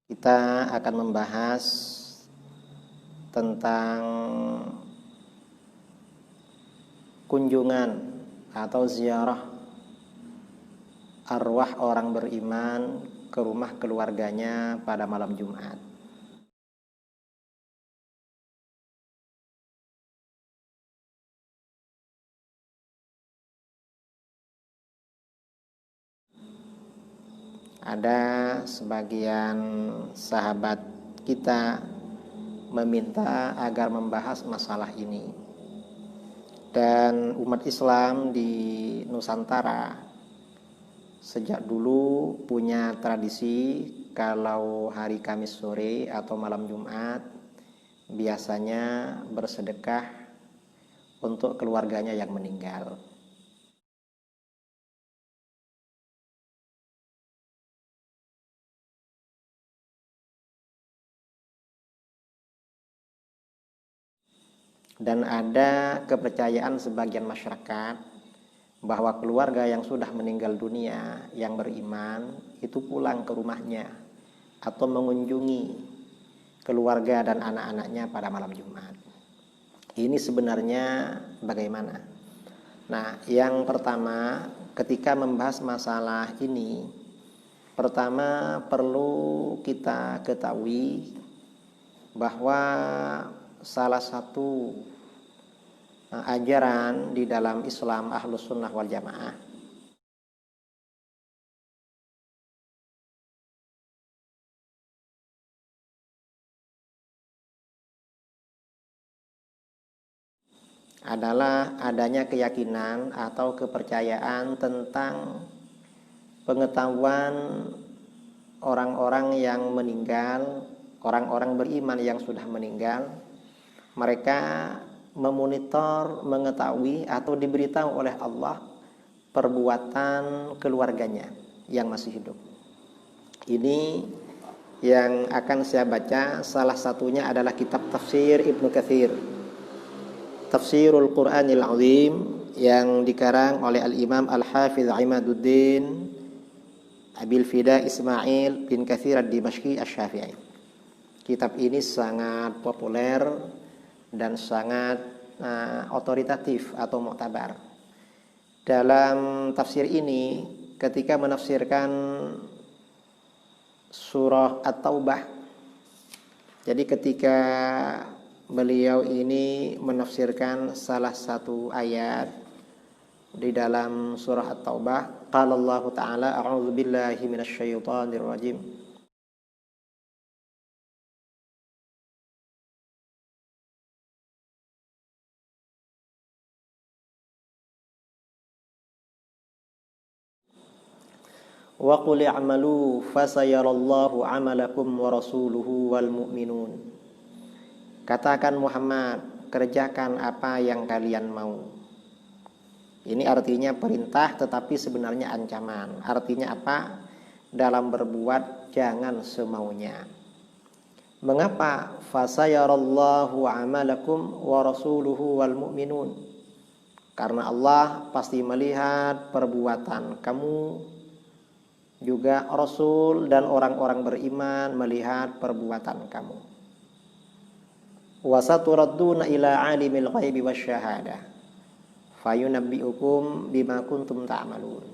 Kita akan membahas tentang kunjungan atau ziarah arwah orang beriman ke rumah keluarganya pada malam Jumat. Ada sebagian sahabat kita meminta agar membahas masalah ini. Dan umat Islam di Nusantara sejak dulu punya tradisi kalau hari Kamis sore atau malam Jumat biasanya bersedekah untuk keluarganya yang meninggal. Dan ada kepercayaan sebagian masyarakat bahwa keluarga yang sudah meninggal dunia yang beriman itu pulang ke rumahnya atau mengunjungi keluarga dan anak-anaknya pada malam Jumat. Ini sebenarnya bagaimana? Nah, yang pertama ketika membahas masalah ini, pertama perlu kita ketahui bahwa salah satu ajaran di dalam Islam Ahlus Sunnah wal Jamaah adalah adanya keyakinan atau kepercayaan tentang pengetahuan orang-orang yang meninggal, orang-orang beriman yang sudah meninggal. Mereka memonitor, mengetahui atau diberitahu oleh Allah perbuatan keluarganya yang masih hidup. Ini yang akan saya baca, salah satunya adalah kitab tafsir Ibnu Katsir, Tafsirul Qur'anil Azim, yang dikarang oleh Al-Imam Al-Hafidz Imaduddin Abil Fida Ismail bin Katsir ad-Dimashqi asy-Syafi'i. Kitab ini sangat populer dan sangat otoritatif atau muktabar. Dalam tafsir ini ketika menafsirkan surah At-Taubah, jadi ketika beliau ini menafsirkan salah satu ayat di dalam surah At-Taubah, qala Allah Ta'ala a'udzu billahi minasyaitonir rajim. Wa qul i'malu fasayarallahu 'amalakum wa rasuluhu wal mu'minun. Katakan Muhammad, kerjakan apa yang kalian mau. Ini artinya perintah tetapi sebenarnya ancaman. Artinya apa? Dalam berbuat jangan semaunya. Mengapa? Fasayarallahu 'amalakum wa rasuluhu wal mu'minun. Karena Allah pasti melihat perbuatan kamu, juga Rasul dan orang-orang beriman melihat perbuatan kamu. Wa saturadduna ila alimil ghaibi wasyahadah fayunabbi'ukum bima kuntum ta'malun.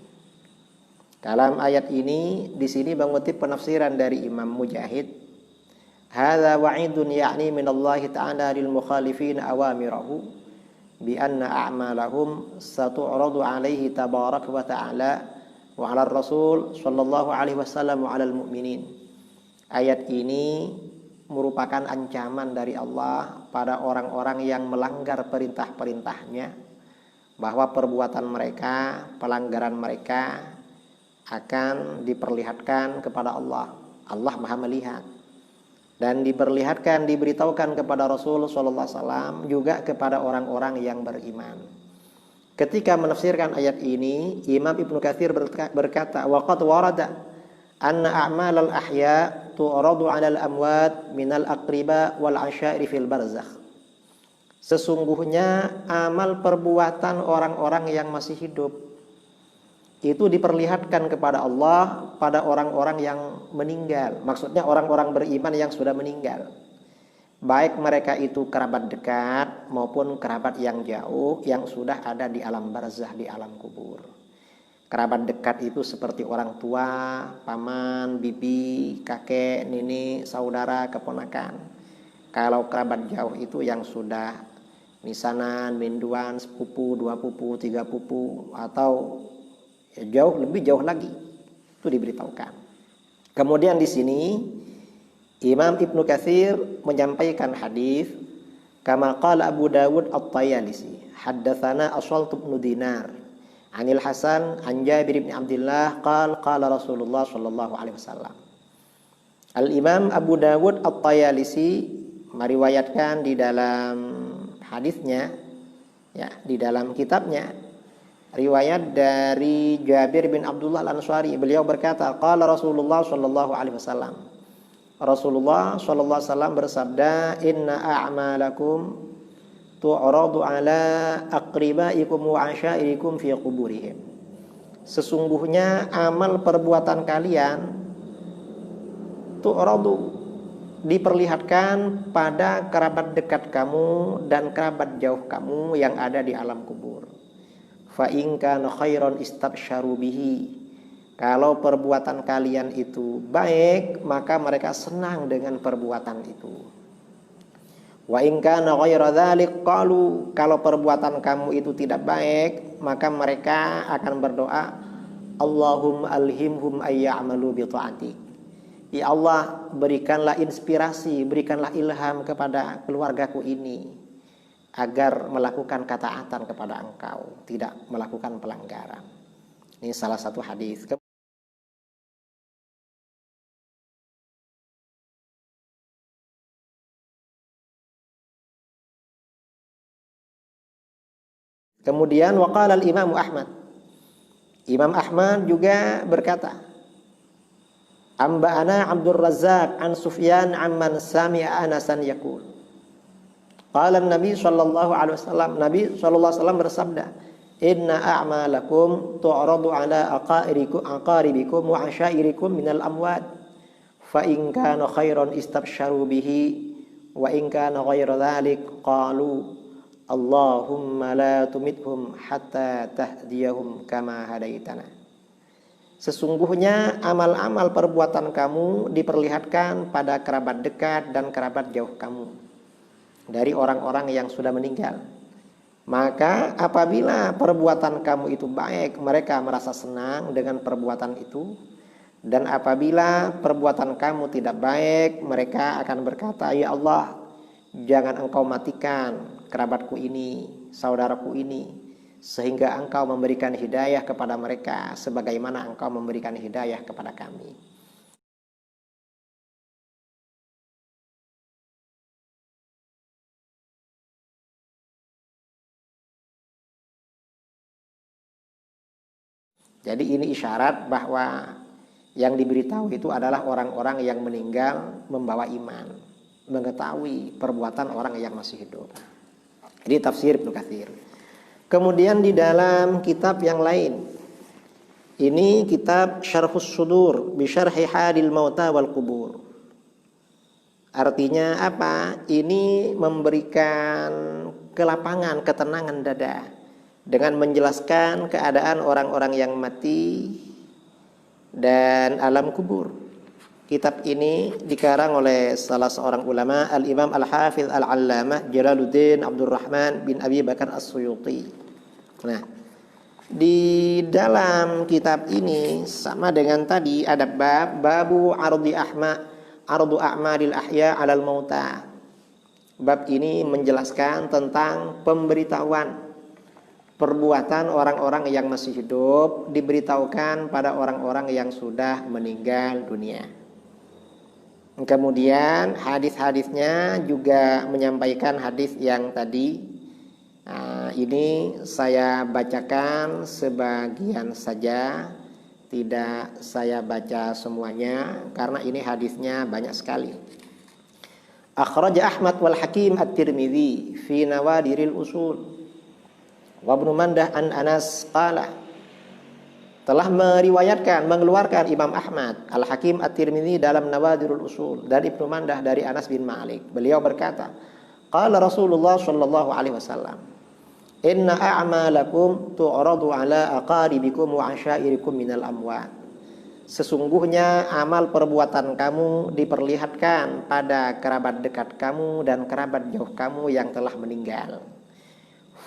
Dalam ayat ini di sini mengutip penafsiran dari Imam Mujahid, hadza wa'idun ya'ni minallahi ta'ala lil mukhalifin awamirahu bi anna a'malahum satu'radu 'alaihi tabaraka wa ta'ala wa 'ala Rasul sallallahu alaihi wasallam wa 'alal mu'minin. Ayat ini merupakan ancaman dari Allah pada orang-orang yang melanggar perintah-perintahnya, bahwa perbuatan mereka, pelanggaran mereka akan diperlihatkan kepada Allah. Allah Maha melihat. Dan diperlihatkan, diberitahukan kepada Rasul sallallahu alaihi wasallam, juga kepada orang-orang yang beriman. Ketika menafsirkan ayat ini, Imam Ibnu Katsir berkata, waqad warada anna a'malal ahya tu'radu 'alal amwat minal aqriba wal 'asyairi fil barzakh. Sesungguhnya amal perbuatan orang-orang yang masih hidup itu diperlihatkan kepada Allah pada orang-orang yang meninggal. Maksudnya orang-orang beriman yang sudah meninggal. Baik mereka itu kerabat dekat maupun kerabat yang jauh yang sudah ada di alam barzah, di alam kubur. Kerabat dekat itu seperti orang tua, paman, bibi, kakek, nenek, saudara, keponakan. Kalau kerabat jauh itu yang sudah misanan, minduan, sepupu, dua pupu, tiga pupu, atau jauh lebih jauh lagi, itu diberitahukan. Kemudian di sini Imam Ibnu Katsir menyampaikan hadis kama qala Abu Dawud At-Tayalisi haddatsana Aswalt bin Dinar Anil Hasan an Jabir bin Abdullah qala Rasulullah sallallahu alaihi wasallam. Al Imam Abu Dawud At-Tayalisi meriwayatkan di dalam hadisnya, ya, di dalam kitabnya, riwayat dari Jabir bin Abdullah Al-Ansari. Beliau berkata, qala Rasulullah sallallahu alaihi wasallam. Rasulullah sallallahu alaihi wasallam bersabda, "Inna a'malakum tu'radu ala aqribaikum wa asyairikum fi quburihim." Sesungguhnya amal perbuatan kalian tu'radu, diperlihatkan pada kerabat dekat kamu dan kerabat jauh kamu yang ada di alam kubur. Fa in kana khairan istabsyaru bihi. Kalau perbuatan kalian itu baik, maka mereka senang dengan perbuatan itu. Wa in kana ghaira dzalik qalu. Kalau perbuatan kamu itu tidak baik, maka mereka akan berdoa, Allahumma alhimhum ayya'malu bi ta'atik. Ya Allah, berikanlah inspirasi, berikanlah ilham kepada keluargaku ini agar melakukan ketaatan kepada Engkau, tidak melakukan pelanggaran. Ini salah satu hadis. Kemudian waqala al-Imam Ahmad. Imam Ahmad juga berkata, Amba'ana Abdul Razzaq an Sufyan amman sami'a Anasan yaqul. Qala Nabi sallallahu alaihi wasallam, Nabi sallallahu alaihi wasallam bersabda, "Inna a'malakum tu'radu ala aqaribikum wa asyairikum minal amwat. Fa in kana khairan istabsyaru bihi wa in kana ghaira dzalik qalu Allahumma la tumithum hatta tahdiyahum kama hadaitana." Sesungguhnya amal-amal perbuatan kamu diperlihatkan pada kerabat dekat dan kerabat jauh kamu dari orang-orang yang sudah meninggal. Maka apabila perbuatan kamu itu baik, mereka merasa senang dengan perbuatan itu. Dan apabila perbuatan kamu tidak baik, mereka akan berkata, ya Allah, jangan engkau matikan kerabatku ini, saudaraku ini, sehingga engkau memberikan hidayah kepada mereka sebagaimana engkau memberikan hidayah kepada kami. Jadi ini isyarat bahwa yang diberitahu itu adalah orang-orang yang meninggal membawa iman, mengetahui perbuatan orang yang masih hidup. Jadi tafsir Ibnu Katsir. Kemudian di dalam kitab yang lain, ini kitab Syarhus Sudur bi Syarhi Hadil Mauta wal Qubur. Artinya apa? Ini memberikan kelapangan, ketenangan dada dengan menjelaskan keadaan orang-orang yang mati dan alam kubur. Kitab ini dikarang oleh salah seorang ulama, Al-Imam Al-Hafidh Al-Allamah Jalaluddin Abdurrahman bin Abi Bakar As-Suyuti. Nah, di dalam kitab ini sama dengan tadi ada babu ardu a'malil ahya 'alal mauta. Bab ini menjelaskan tentang pemberitahuan perbuatan orang-orang yang masih hidup diberitahukan pada orang-orang yang sudah meninggal dunia. Kemudian hadis-hadisnya juga menyampaikan hadis yang tadi. Ini saya bacakan sebagian saja, tidak saya baca semuanya karena ini hadisnya banyak sekali. Akhraja Ahmad wal Hakim At-Tirmidzi fi Nawadiril Usul. Wa Ibnu Mandah an Anas qala telah meriwayatkan, mengeluarkan Imam Ahmad, Al-Hakim At-Tirmidzi dalam Nawadirul Usul, dan Ibnu Mandah dari Anas bin Malik. Beliau berkata, qala Rasulullah sallallahu alaihi wasallam, inna a'malakum tu'radu ala aqaribikum wa asyairikum minal amwat. Sesungguhnya amal perbuatan kamu diperlihatkan pada kerabat dekat kamu dan kerabat jauh kamu yang telah meninggal.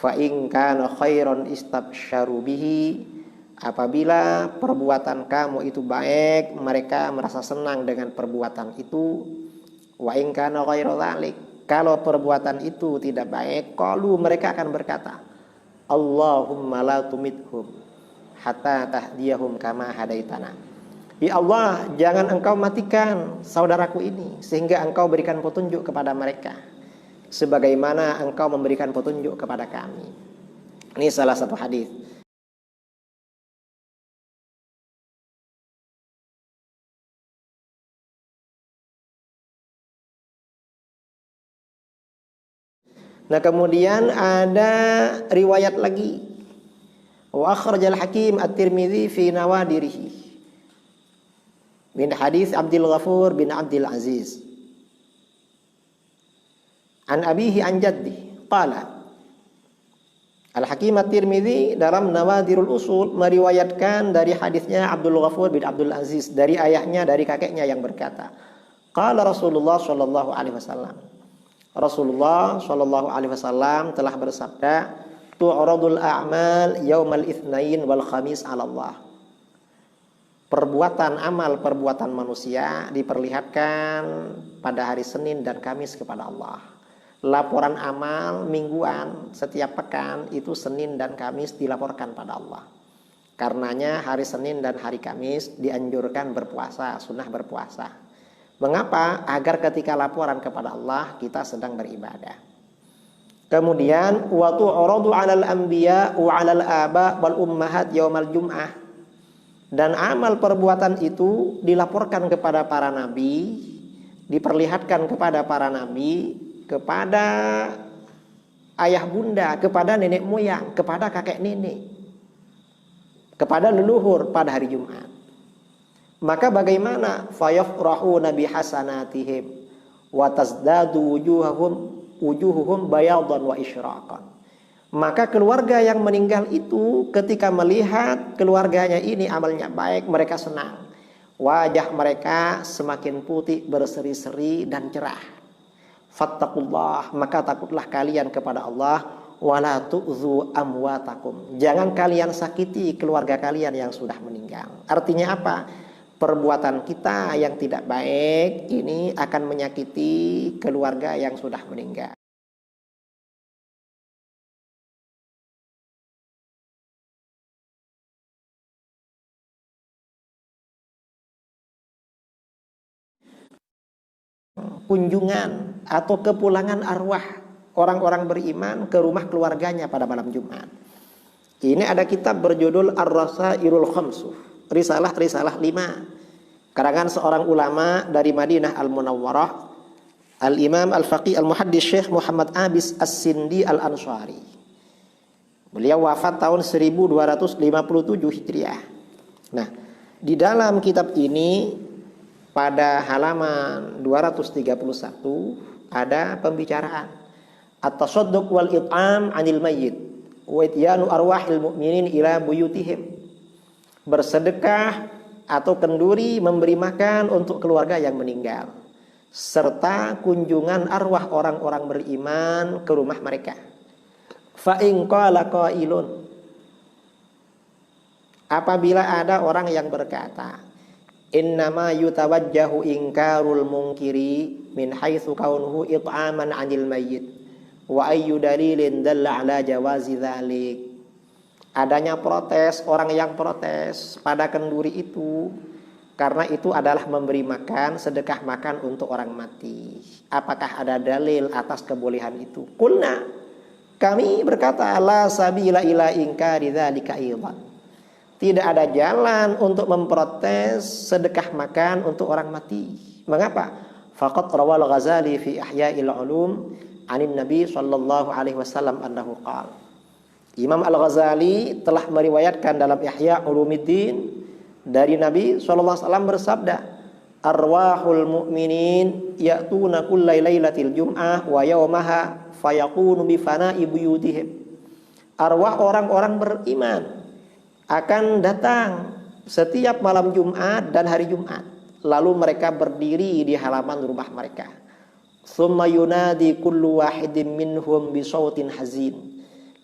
Fa in kana khairan istabsyaru bihi. Apabila perbuatan kamu itu baik, mereka merasa senang dengan perbuatan itu. Wa in kana ghairu dzalik. Kalau perbuatan itu tidak baik, qalu, mereka akan berkata, Allahumma la tumithum hatta tahdiyahum kama hadaitana. Ya Allah, jangan engkau matikan saudaraku ini sehingga engkau berikan petunjuk kepada mereka sebagaimana engkau memberikan petunjuk kepada kami. Ini salah satu hadis. Nah, kemudian ada riwayat lagi. Wa akhrajal Hakim At-Tirmidzi fi Nawadirihi min hadis Abdul Ghafur bin Abdul Aziz an abihi an jaddi qala. Al-Hakim At-Tirmidzi dalam Nawadirul Usul meriwayatkan dari hadisnya Abdul Ghafur bin Abdul Aziz dari ayahnya, dari kakeknya yang berkata, qala Rasulullah sallallahu alaihi wasallam. Rasulullah sallallahu alaihi wasallam telah bersabda, tu'radul a'mal yaumal itsnain wal khamis 'ala Allah. Perbuatan amal, perbuatan manusia diperlihatkan pada hari Senin dan Kamis kepada Allah. Laporan amal mingguan setiap pekan itu Senin dan Kamis dilaporkan pada Allah. Karenanya hari Senin dan hari Kamis dianjurkan berpuasa, sunnah berpuasa. Mengapa? Agar ketika laporan kepada Allah kita sedang beribadah. Kemudian wa tu'radu 'alal anbiya wa 'alal aba wal ummahat yaumal jum'ah. Dan amal perbuatan itu dilaporkan kepada para nabi, diperlihatkan kepada para nabi, kepada ayah bunda, kepada nenek moyang, kepada kakek nenek, kepada leluhur pada hari Jumat. Maka bagaimana? Fayafrahuna bihasanatihim wa tazdadu wujuhuhum bayadan wa isyraqan. Maka keluarga yang meninggal itu ketika melihat keluarganya ini amalnya baik, mereka senang. Wajah mereka semakin putih, berseri-seri dan cerah. Fattaqullah, maka takutlah kalian kepada Allah. Wala tu'dzu amwatakum. Jangan kalian sakiti keluarga kalian yang sudah meninggal. Artinya apa? Perbuatan kita yang tidak baik ini akan menyakiti keluarga yang sudah meninggal. Kunjungan atau kepulangan arwah orang-orang beriman ke rumah keluarganya pada malam Jumat. Ini ada kitab berjudul Ar-Rasailul Khamsuh. Risalah 5 karangan seorang ulama dari Madinah Al-Munawwarah, Al-Imam Al-Faqih Al-Muhaddis Syekh Muhammad Abis As-Sindi Al-Ansari. Beliau wafat tahun 1257 Hijriah. Nah, di dalam kitab ini pada halaman 231 ada pembicaraan at-tasadduq wal it'am 'anil mayyit wa ityanu arwahil mu'minin ila buyutihim. Bersedekah atau kenduri memberi makan untuk keluarga yang meninggal, serta kunjungan arwah orang-orang beriman ke rumah mereka. Fa in qala qailun, apabila ada orang yang berkata, innama yutawajjahu inkarul munkiri min haitsu kaunuhu it'aman 'anil mayyit wa ayyu dalilin dalla 'ala jawazi dzalik. Adanya protes, orang yang protes pada kenduri itu karena itu adalah memberi makan, sedekah makan untuk orang mati. Apakah ada dalil atas kebolehan itu? Qulna, kami berkata, la sabila ila inkari dzalika aidan. Tidak ada jalan untuk memprotes sedekah makan untuk orang mati. Mengapa? Faqad rawal Ghazali fi Ihya'il Ulum 'anin Nabi sallallahu alaihi wasallam annahu qala. Imam Al-Ghazali telah meriwayatkan dalam Ihya Ulumuddin dari Nabi SAW bersabda, arwahul mu'minin ya'tuna kullai lailatil jum'ah wa yawmaha fayakunu bifana'i buyutihim. Arwah orang-orang beriman akan datang setiap malam Jumat dan hari Jumat. Lalu mereka berdiri di halaman rumah mereka. Tsumma yunadi kullu wahidin minhum bisautin hazin.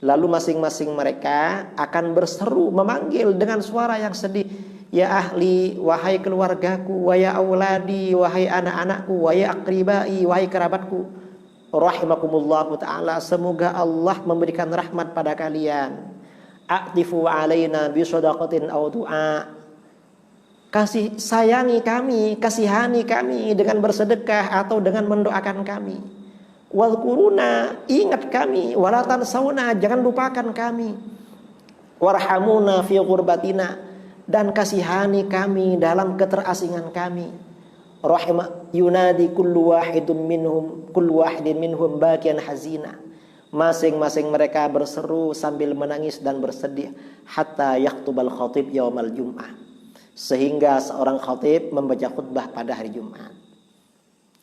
Lalu masing-masing mereka akan berseru, memanggil dengan suara yang sedih. Ya ahli, wahai keluargaku, wa ya auladi, wahai anak-anakku, wa ya aqribai, wahai kerabatku. Rahimakumullahu ta'ala, semoga Allah memberikan rahmat pada kalian. A'tifu alaina bisadaqatin aw du'a. Kasih sayangi kami, kasihani kami dengan bersedekah atau dengan mendoakan kami. Wadhkuruna, ingat kami, wala tansawna, jangan lupakan kami. Warhamuna fi ghurbatina, dan kasihani kami dalam keterasingan kami. Rahimah yunadi kullu wahidin minhum bakian hazina. Masing-masing mereka berseru sambil menangis dan bersedih. Hatta yaktubal khatib yaumal jum'ah, sehingga seorang khatib membaca khutbah pada hari Jumat.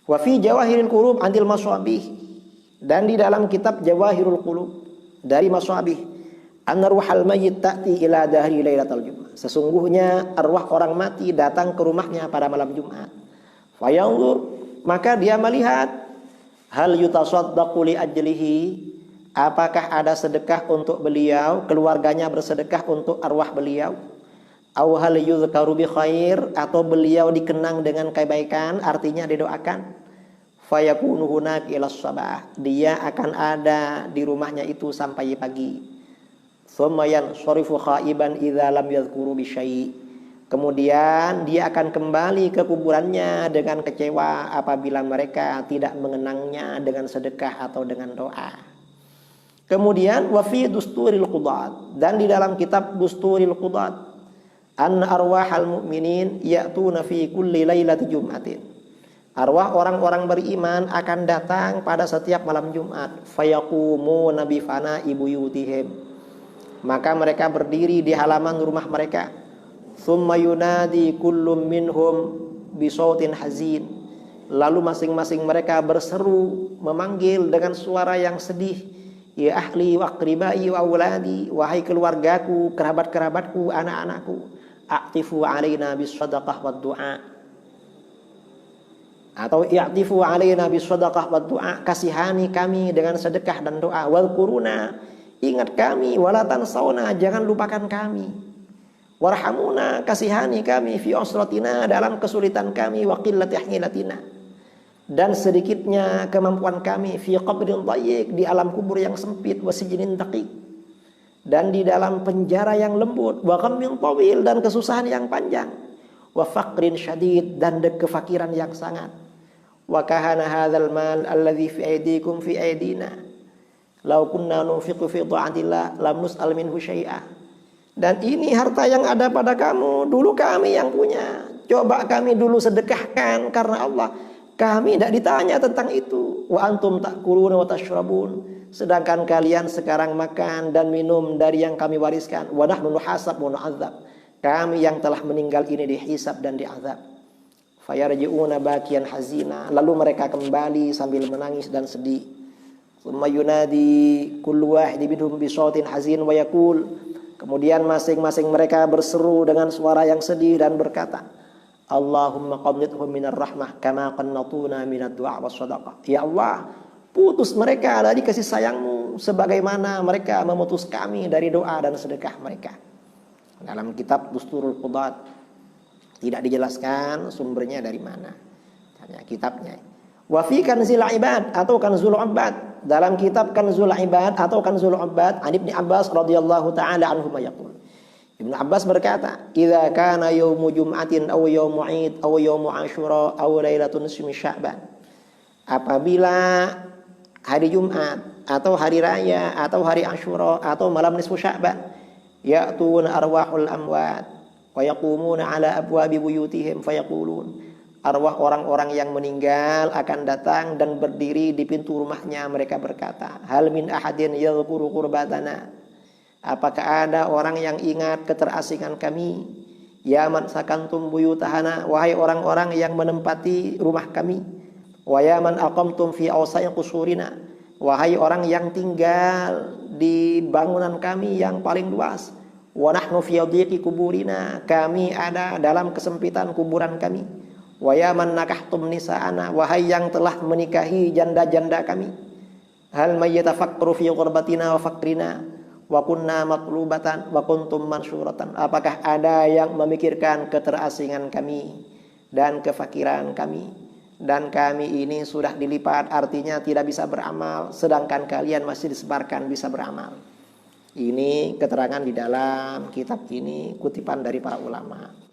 Wa fi jawahiril qulub anil maswabih, dan di dalam kitab Jawahirul Qulub dari Maswabih, anna ruhal mayyit ta'ti ila dahri lailatul jum'ah, sesungguhnya arwah orang mati datang ke rumahnya pada malam Jumat. Fayanzur, maka dia melihat, hal yutasaddaqu li ajlihi, apakah ada sedekah untuk beliau, keluarganya bersedekah untuk arwah beliau. Aw hal yuzkaru bi khair, atau beliau dikenang dengan kebaikan, artinya didoakan. Fayakunu hunaka ila sabah, dia akan ada di rumahnya itu sampai pagi. Tsumma yansarifu khaiban idza lam yadhkuru bi syai', kemudian dia akan kembali ke kuburannya dengan kecewa apabila mereka tidak mengenangnya dengan sedekah atau dengan doa. Kemudian wa fi dusturil qudat, dan di dalam kitab Dusturil Qudat, anna arwahal mu'minin ya'tuna fi kulli lailati jum'atin, arwah orang-orang beriman akan datang pada setiap malam Jumat. Fayaqumuna bi fana'i buyutihim, maka mereka berdiri di halaman rumah mereka. Tsumma yunadi kullum minhum bisautin hazin, lalu masing-masing mereka berseru, memanggil dengan suara yang sedih. Ya ahli wa aqribai wa auladi, wahai keluargaku, kerabat-kerabatku, anak-anakku. A'tifu alaina bisadaqah wad du'a, atau i'tifu alaina bisadaqah wad du'a, kasihani kami dengan sedekah dan doa. Wadhkuruna, ingat kami, wala tansawna, jangan lupakan kami. Warhamuna, kasihani kami, fi usratina, dalam kesulitan kami, wa qillati hilatina, dan sedikitnya kemampuan kami, fi qabrin dhayiq, di alam kubur yang sempit, wa sijnin daqiq, dan di dalam penjara yang lembut, wa ghammin tawil, dan kesusahan yang panjang, wa faqrin syadid, dan kefakiran yang sangat. Wa kahana hadzal mal alladhi fi aydikum fi aydina, law kunna nunfiqu fi ta'atillah lam nus'al minhu syai'a. Dan ini harta yang ada pada kamu, dulu kami yang punya. Coba kami dulu sedekahkan karena Allah, kami tidak ditanya tentang itu. Wa antum ta'kuluna wa tashrabun, sedangkan kalian sekarang makan dan minum dari yang kami wariskan. Wa nahnu nuhasab wa nu'adzab, kami yang telah meninggal ini dihisab dan diazab. Fayarji'una bakian hazina, lalu mereka kembali sambil menangis dan sedih. Tsumma yunadi kullu wahidin minhum bisautin hazin wa yaqul, kemudian masing-masing mereka berseru dengan suara yang sedih dan berkata, Allahumma qannithhum minar rahmah kama qannatuna minad du'a was sadaqah. Ya Allah, putus mereka dari kasih sayangmu sebagaimana mereka memutus kami dari doa dan sedekah mereka. Dalam kitab Dusturul Qudat tidak dijelaskan sumbernya dari mana, hanya kitabnya. Wa fi Kanzil Ibad atau Kanzul Ubad, dalam kitab Kanzul Ibad atau Kanzul Ubad, an Ibnu Abbas radhiyallahu taala anhu yaqul, Ibnu Abbas berkata, idza kana yaumu jum'atin aw yaumu 'id aw yaumu asyura aw lailatun nisfi Sya'ban, apabila hari Jumat atau hari raya atau hari Asyura atau malam nisfu Sya'ban, ya'tuna arwahul amwat wa yaqumuna ala abwabi buyutihim fayaqulun, arwah orang-orang yang meninggal akan datang dan berdiri di pintu rumahnya. Mereka berkata, hal min ahadin yadhkuru qurbatana, Apakah ada orang yang ingat keterasingan kami? Ya man sakantum buyutahana, wahai orang-orang yang menempati rumah kami. Wa ya man aqamtum fi awsa'i qusurina, wahai orang yang tinggal di bangunan kami yang paling luas. Wa nahnu fi dhiqi kuburina, kami ada dalam kesempitan kuburan kami. Wa ya man nakahtum nisa'ana, wahai yang telah menikahi janda-janda kami. Hal may yatafakkaru fi ghurbatina wa fakrina wa kunna matlubatan wa kuntum mansyuratan. Apakah ada yang memikirkan keterasingan kami dan kefakiran kami, dan kami ini sudah dilipat, artinya tidak bisa beramal, sedangkan kalian masih disebarkan bisa beramal. Ini keterangan di dalam kitab ini, kutipan dari para ulama.